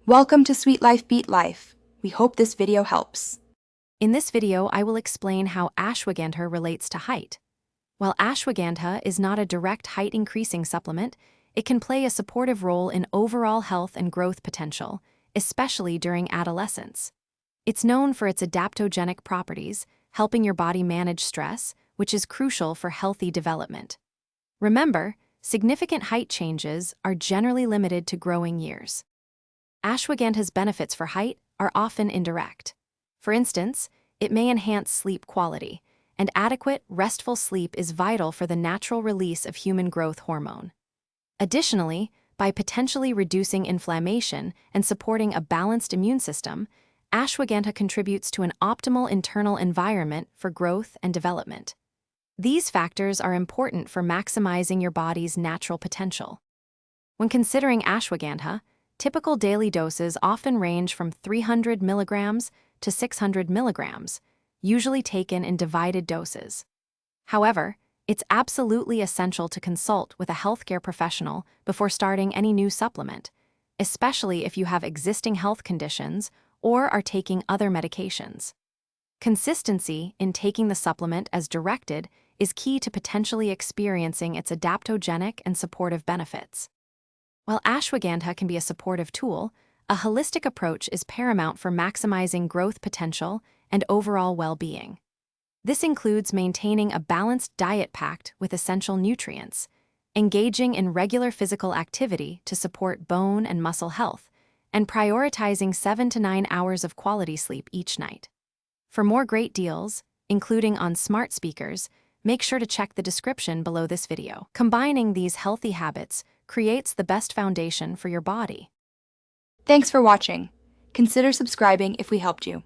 Welcome to Sweet Life Beat Life. We hope this video helps. In this video, I will explain how ashwagandha relates to height. While ashwagandha is not a direct height-increasing supplement, it can play a supportive role in overall health and growth potential, especially during adolescence. It's known for its adaptogenic properties, helping your body manage stress, which is crucial for healthy development. Remember, significant height changes are generally limited to growing years. Ashwagandha's benefits for height are often indirect. For instance, it may enhance sleep quality, and adequate, restful sleep is vital for the natural release of human growth hormone. Additionally, by potentially reducing inflammation and supporting a balanced immune system, ashwagandha contributes to an optimal internal environment for growth and development. These factors are important for maximizing your body's natural potential. When considering ashwagandha, typical daily doses often range from 300 milligrams to 600 milligrams, usually taken in divided doses. However, it's absolutely essential to consult with a healthcare professional before starting any new supplement, especially if you have existing health conditions or are taking other medications. Consistency in taking the supplement as directed is key to potentially experiencing its adaptogenic and supportive benefits. While ashwagandha can be a supportive tool, a holistic approach is paramount for maximizing growth potential and overall well-being. This includes maintaining a balanced diet packed with essential nutrients, engaging in regular physical activity to support bone and muscle health, and prioritizing 7 to 9 hours of quality sleep each night. For more great deals, including on smart speakers, make sure to check the description below this video. Combining these healthy habits creates the best foundation for your body. Thanks for watching. Consider subscribing if we helped you.